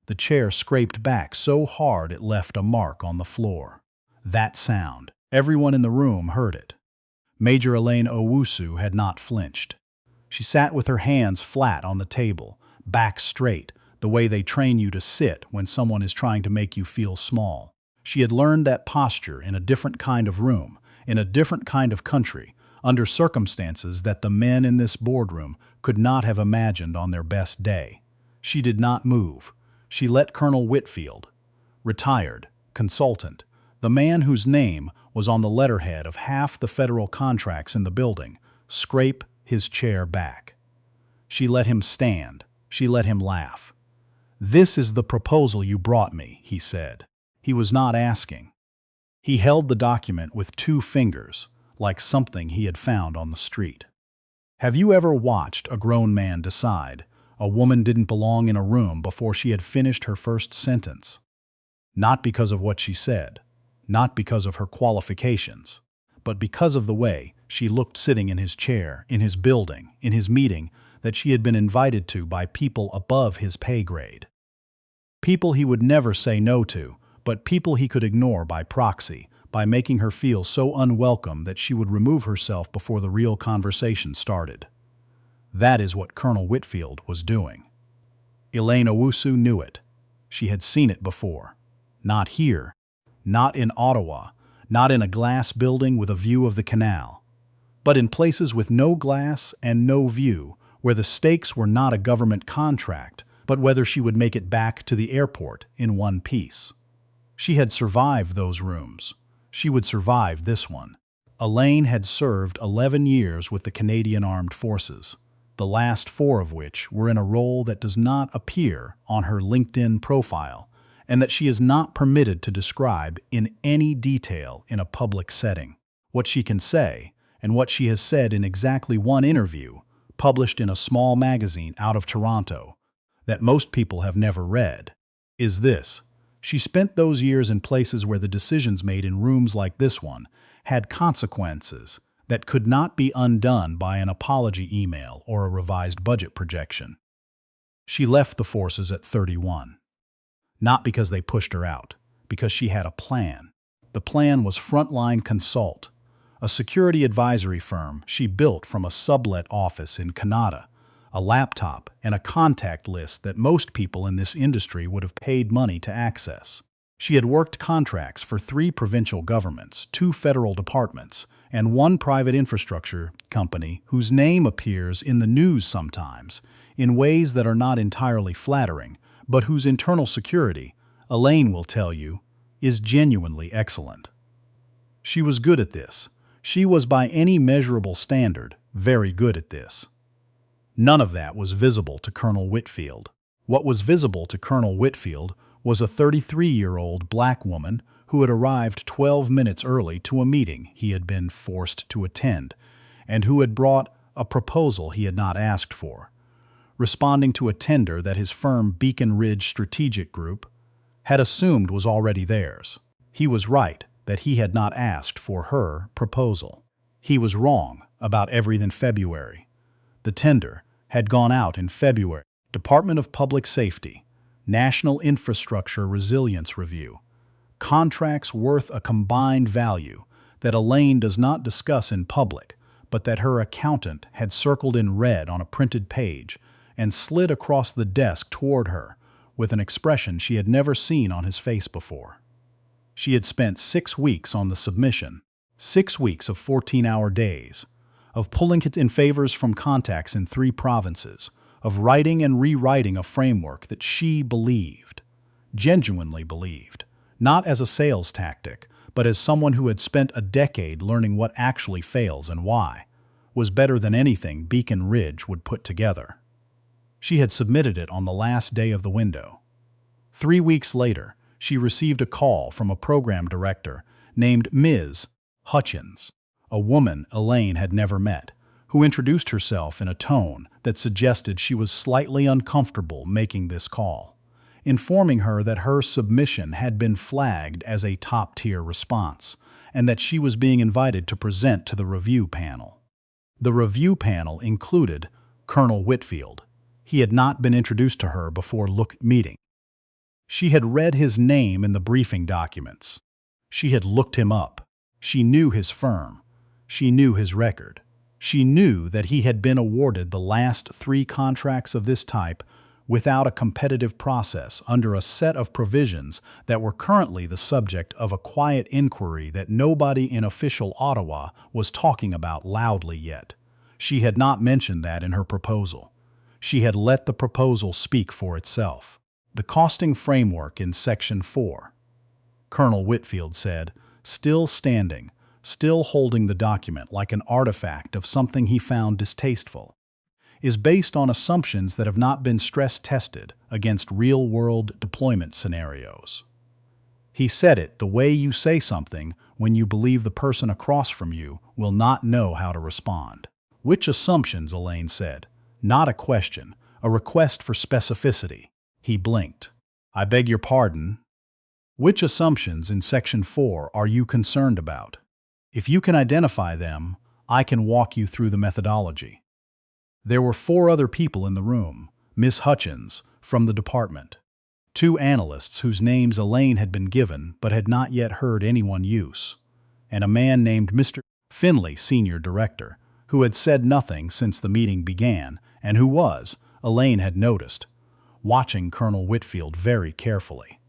The chair scraped back so hard it left a mark on the floor. That sound. Everyone in the room heard it. Major Elaine Owusu had not flinched. She sat with her hands flat on the table, back straight, the way they train you to sit when someone is trying to make you feel small. She had learned that posture in a different kind of room, in a different kind of country, under circumstances that the men in this boardroom could not have imagined on their best day. She did not move. She let Colonel Whitfield, retired, consultant, the man whose name was on the letterhead of half the federal contracts in the building, scrape his chair back. She let him stand. She let him laugh. "This is the proposal you brought me," he said. He was not asking. He held the document with 2 fingers, like something he had found on the street. Have you ever watched a grown man decide a woman didn't belong in a room before she had finished her first sentence? Not because of what she said, not because of her qualifications, but because of the way she looked sitting in his chair, in his building, in his meeting that she had been invited to by people above his pay grade. People he would never say no to, but people he could ignore by proxy, by making her feel so unwelcome that she would remove herself before the real conversation started. That is what Colonel Whitfield was doing. Elaine Owusu knew it. She had seen it before. Not here, not in Ottawa, not in a glass building with a view of the canal, but in places with no glass and no view, where the stakes were not a government contract, but whether she would make it back to the airport in one piece. She had survived those rooms. She would survive this one. Elaine had served 11 years with the Canadian Armed Forces, the last 4 of which were in a role that does not appear on her LinkedIn profile and that she is not permitted to describe in any detail in a public setting. What she can say, and what she has said in exactly 1 interview, published in a small magazine out of Toronto, that most people have never read, is this: she spent those years in places where the decisions made in rooms like this one had consequences that could not be undone by an apology email or a revised budget projection. She left the forces at 31. Not because they pushed her out, because she had a plan. The plan was Frontline Consult, a security advisory firm she built from a sublet office in Kanata, a laptop, and a contact list that most people in this industry would have paid money to access. She had worked contracts for 3 provincial governments, 2 federal departments, and 1 private infrastructure company whose name appears in the news sometimes, in ways that are not entirely flattering, but whose internal security, Elaine will tell you, is genuinely excellent. She was good at this. She was, by any measurable standard, very good at this. None of that was visible to Colonel Whitfield. What was visible to Colonel Whitfield was a 33-year-old black woman who had arrived 12 minutes early to a meeting he had been forced to attend, and who had brought a proposal he had not asked for, responding to a tender that his firm Beacon Ridge Strategic Group had assumed was already theirs. He was right that he had not asked for her proposal. He was wrong about everything. February. The tender had gone out in February. Department of Public Safety, National Infrastructure Resilience Review. Contracts worth a combined value that Elaine does not discuss in public, but that her accountant had circled in red on a printed page and slid across the desk toward her with an expression she had never seen on his face before. She had spent 6 weeks on the submission, 6 weeks of 14-hour days, of pulling it in favors from contacts in 3 provinces, of writing and rewriting a framework that she believed, genuinely believed, not as a sales tactic, but as someone who had spent a decade learning what actually fails and why, was better than anything Beacon Ridge would put together. She had submitted it on the last day of the window. 3 weeks later, she received a call from a program director named Ms. Hutchins, a woman Elaine had never met, who introduced herself in a tone that suggested she was slightly uncomfortable making this call, informing her that her submission had been flagged as a top-tier response and that she was being invited to present to the review panel. The review panel included Colonel Whitfield. He had not been introduced to her before meeting. She had read his name in the briefing documents. She had looked him up. She knew his firm. She knew his record. She knew that he had been awarded the last 3 contracts of this type without a competitive process under a set of provisions that were currently the subject of a quiet inquiry that nobody in official Ottawa was talking about loudly yet. She had not mentioned that in her proposal. She had let the proposal speak for itself. The costing framework in Section 4, Colonel Whitfield said, still standing, still holding the document like an artifact of something he found distasteful, is based on assumptions that have not been stress-tested against real-world deployment scenarios. He said it the way you say something when you believe the person across from you will not know how to respond. Which assumptions, Elaine said. Not a question, a request for specificity. He blinked. I beg your pardon. Which assumptions in Section 4 are you concerned about? If you can identify them, I can walk you through the methodology. There were 4 other people in the room, Miss Hutchins, from the department, 2 analysts whose names Elaine had been given but had not yet heard anyone use, and a man named Mr. Finley, Senior Director, who had said nothing since the meeting began and who was, Elaine had noticed, watching Colonel Whitfield very carefully.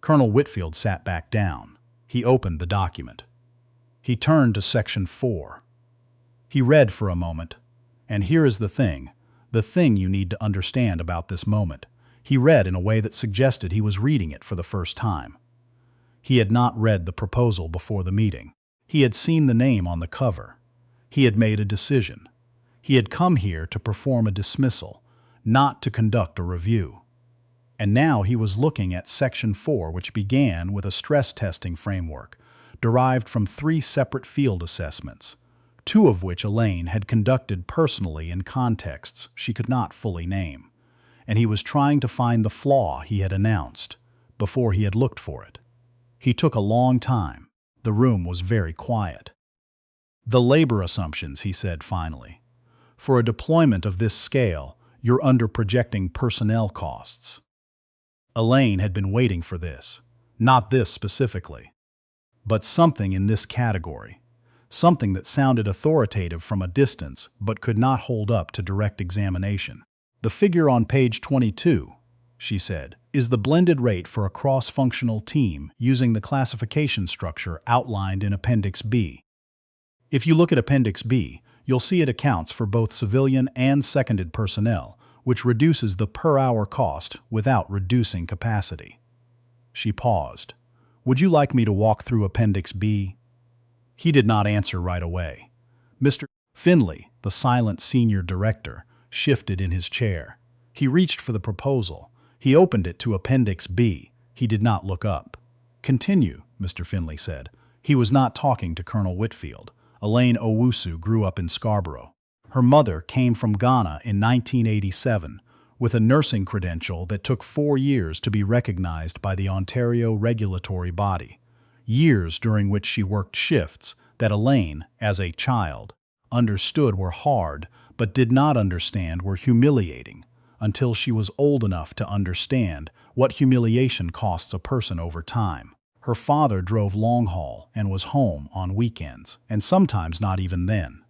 Colonel Whitfield sat back down. He opened the document. He turned to Section 4. He read for a moment. And here is the thing you need to understand about this moment. He read in a way that suggested he was reading it for the first time. He had not read the proposal before the meeting. He had seen the name on the cover. He had made a decision. He had come here to perform a dismissal, not to conduct a review. And now he was looking at Section 4, which began with a stress testing framework derived from 3 separate field assessments, 2 of which Elaine had conducted personally in contexts she could not fully name, and he was trying to find the flaw he had announced before he had looked for it. He took a long time. The room was very quiet. The labor assumptions, he said finally. For a deployment of this scale, you're under-projecting personnel costs. Elaine had been waiting for this, not this specifically, but something in this category. Something that sounded authoritative from a distance but could not hold up to direct examination. The figure on page 22, she said, is the blended rate for a cross-functional team using the classification structure outlined in Appendix B. If you look at Appendix B, you'll see it accounts for both civilian and seconded personnel, which reduces the per-hour cost without reducing capacity. She paused. Would you like me to walk through Appendix B? He did not answer right away. Mr. Finley, the silent senior director, shifted in his chair. He reached for the proposal. He opened it to Appendix B. He did not look up. Continue, Mr. Finley said. He was not talking to Colonel Whitfield. Elaine Owusu grew up in Scarborough. Her mother came from Ghana in 1987 with a nursing credential that took 4 years to be recognized by the Ontario regulatory body. Years during which she worked shifts that Elaine, as a child, understood were hard but did not understand were humiliating until she was old enough to understand what humiliation costs a person over time. Her father drove long haul and was home on weekends, and sometimes not even then.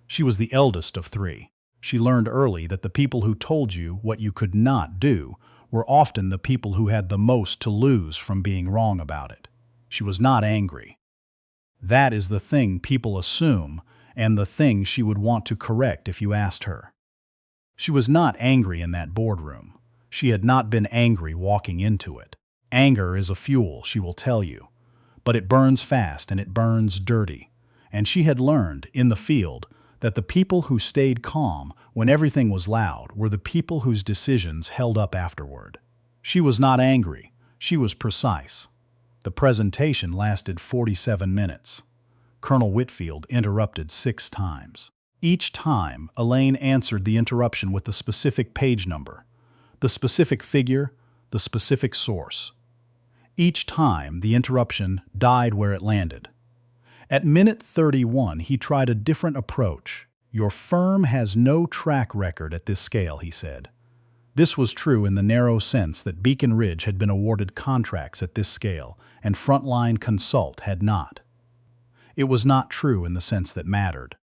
She was the eldest of 3. She learned early that the people who told you what you could not do were often the people who had the most to lose from being wrong about it. She was not angry. That is the thing people assume and the thing she would want to correct if you asked her. She was not angry in that boardroom. She had not been angry walking into it. Anger is a fuel, she will tell you, but it burns fast and it burns dirty. And she had learned in the field that the people who stayed calm when everything was loud were the people whose decisions held up afterward. She was not angry. She was precise. The presentation lasted 47 minutes. Colonel Whitfield interrupted 6 times. Each time, Elaine answered the interruption with the specific page number, the specific figure, the specific source. Each time, the interruption died where it landed. At minute 31, he tried a different approach. Your firm has no track record at this scale, he said. This was true in the narrow sense that Beacon Ridge had been awarded contracts at this scale, and Frontline Consult had not. It was not true in the sense that mattered.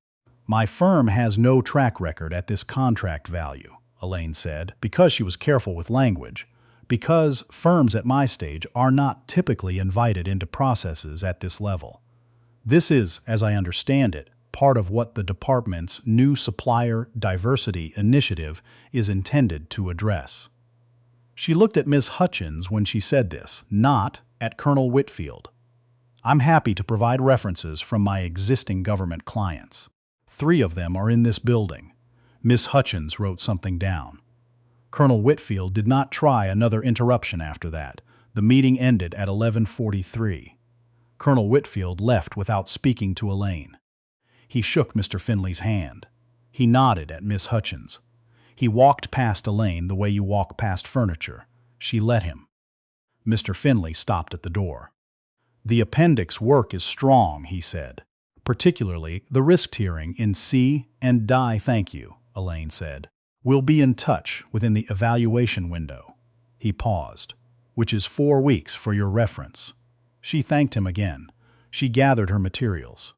My firm has no track record at this contract value, Elaine said, because she was careful with language, because firms at my stage are not typically invited into processes at this level. This is, as I understand it, part of what the department's new supplier diversity initiative is intended to address. She looked at Ms. Hutchins when she said this, not at Colonel Whitfield. I'm happy to provide references from my existing government clients. 3 of them are in this building. Ms. Hutchins wrote something down. Colonel Whitfield did not try another interruption after that. The meeting ended at 11:43. Colonel Whitfield left without speaking to Elaine. He shook Mr. Finley's hand. He nodded at Miss Hutchins. He walked past Elaine the way you walk past furniture. She let him. Mr. Finley stopped at the door. The appendix work is strong, he said. Particularly the risk tiering in C and D. Thank you, Elaine said. We'll be in touch within the evaluation window. He paused. Which is 4 weeks for your reference. She thanked him again. She gathered her materials.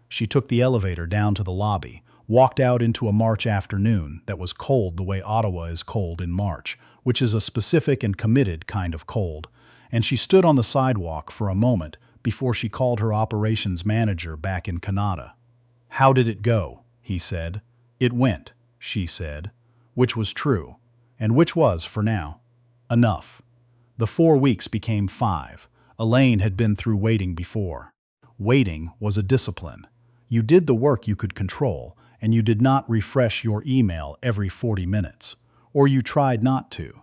She took the elevator down to the lobby, walked out into a March afternoon that was cold the way Ottawa is cold in March, which is a specific and committed kind of cold, and she stood on the sidewalk for a moment before she called her operations manager back in Kanata. How did it go? He said. It went, she said, which was true, and which was, for now, enough. The 4 weeks became 5. Elaine had been through waiting before. Waiting was a discipline. You did the work you could control, and you did not refresh your email every 40 minutes, or you tried not to.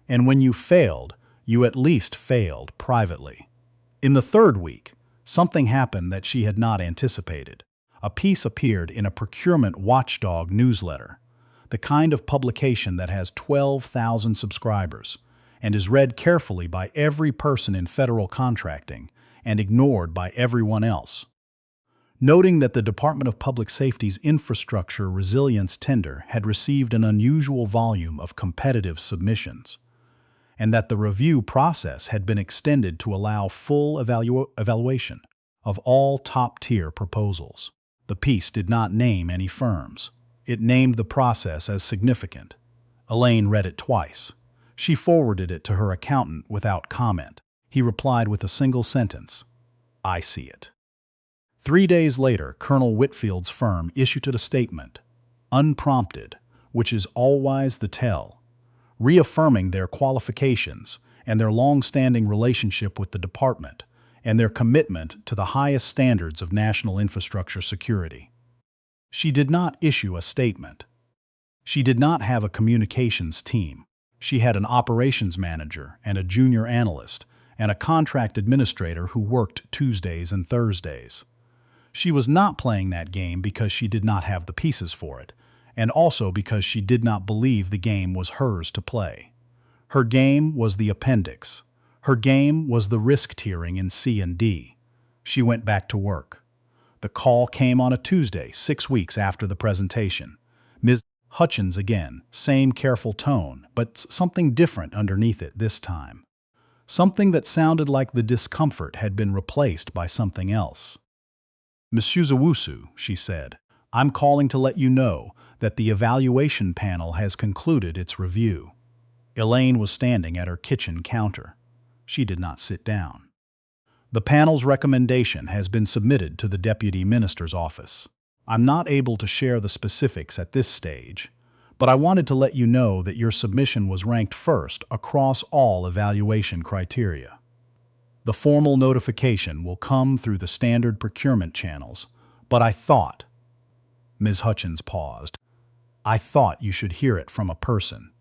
And when you failed, you at least failed privately. In the 3rd week, something happened that she had not anticipated. A piece appeared in a procurement watchdog newsletter, the kind of publication that has 12,000 subscribers and is read carefully by every person in federal contracting and ignored by everyone else. Noting that the Department of Public Safety's infrastructure resilience tender had received an unusual volume of competitive submissions, and that the review process had been extended to allow full evaluation of all top-tier proposals. The piece did not name any firms. It named the process as significant. Elaine read it twice. She forwarded it to her accountant without comment. He replied with a single sentence, I see it. 3 days later, Colonel Whitfield's firm issued a statement, unprompted, which is always the tell, reaffirming their qualifications and their long-standing relationship with the department and their commitment to the highest standards of national infrastructure security. She did not issue a statement. She did not have a communications team. She had an operations manager and a junior analyst and a contract administrator who worked Tuesdays and Thursdays. She was not playing that game because she did not have the pieces for it, and also because she did not believe the game was hers to play. Her game was the appendix. Her game was the risk tiering in C and D. She went back to work. The call came on a Tuesday, 6 weeks after the presentation. Ms. Hutchins again, same careful tone, but something different underneath it this time. Something that sounded like the discomfort had been replaced by something else. Mrs. Owusu, she said, I'm calling to let you know that the evaluation panel has concluded its review. Elaine was standing at her kitchen counter. She did not sit down. The panel's recommendation has been submitted to the Deputy Minister's office. I'm not able to share the specifics at this stage, but I wanted to let you know that your submission was ranked first across all evaluation criteria. The formal notification will come through the standard procurement channels, but I thought, Ms. Hutchins paused, I thought you should hear it from a person.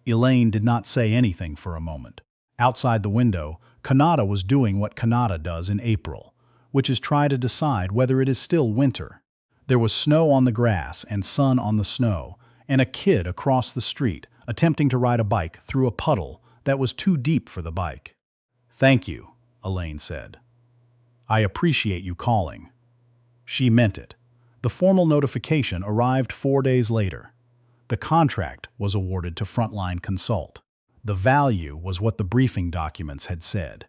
Elaine did not say anything for a moment. Outside the window, Kanata was doing what Kanata does in April, which is try to decide whether it is still winter. There was snow on the grass and sun on the snow, and a kid across the street attempting to ride a bike through a puddle that was too deep for the bike. Thank you, Elaine said. I appreciate you calling. She meant it. The formal notification arrived 4 days later. The contract was awarded to Frontline Consult. The value was what the briefing documents had said.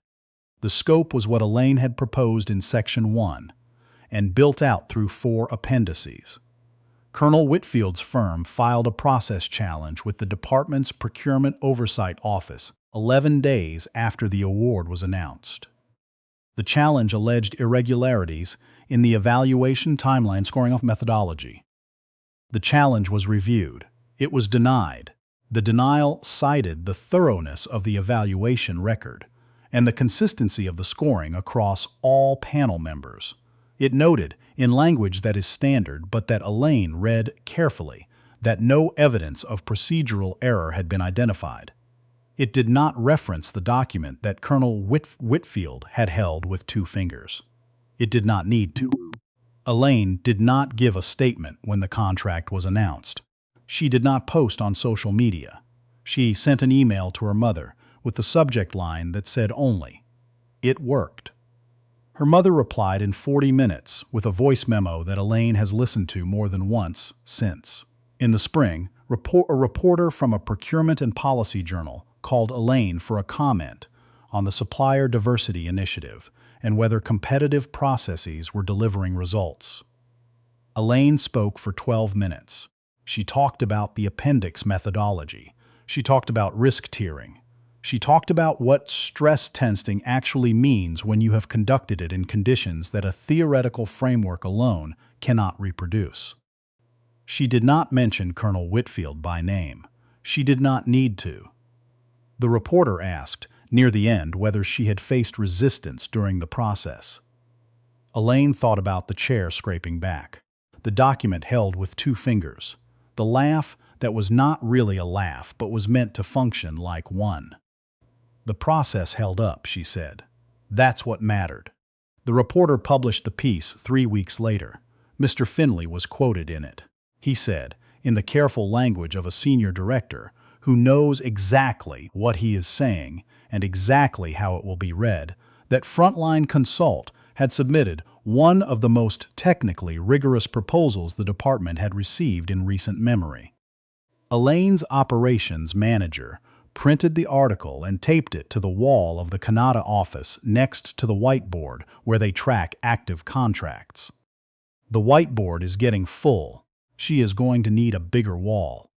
The scope was what Elaine had proposed in Section 1 and built out through 4 appendices. Colonel Whitfield's firm filed a process challenge with the department's Procurement Oversight Office 11 days after the award was announced. The challenge alleged irregularities in the evaluation timeline scoring-off methodology. The challenge was reviewed. It was denied. The denial cited the thoroughness of the evaluation record and the consistency of the scoring across all panel members. It noted, in language that is standard but that Elaine read carefully, that no evidence of procedural error had been identified. It did not reference the document that Colonel Whitfield had held with 2 fingers. It did not need to. Elaine did not give a statement when the contract was announced. She did not post on social media. She sent an email to her mother with the subject line that said only, "It worked." Her mother replied in 40 minutes with a voice memo that Elaine has listened to more than once since. In the spring, a reporter from a procurement and policy journal called Elaine for a comment on the Supplier Diversity Initiative and whether competitive processes were delivering results. Elaine spoke for 12 minutes. She talked about the appendix methodology. She talked about risk tiering. She talked about what stress testing actually means when you have conducted it in conditions that a theoretical framework alone cannot reproduce. She did not mention Colonel Whitfield by name. She did not need to. The reporter asked, near the end, whether she had faced resistance during the process. Elaine thought about the chair scraping back, the document held with 2 fingers, the laugh that was not really a laugh but was meant to function like one. The process held up, she said. That's what mattered. The reporter published the piece 3 weeks later. Mr. Finley was quoted in it. He said, in the careful language of a senior director who knows exactly what he is saying and exactly how it will be read, that Frontline Consult had submitted one of the most technically rigorous proposals the department had received in recent memory. Elaine's operations manager printed the article and taped it to the wall of the Kanata office next to the whiteboard where they track active contracts. The whiteboard is getting full. She is going to need a bigger wall.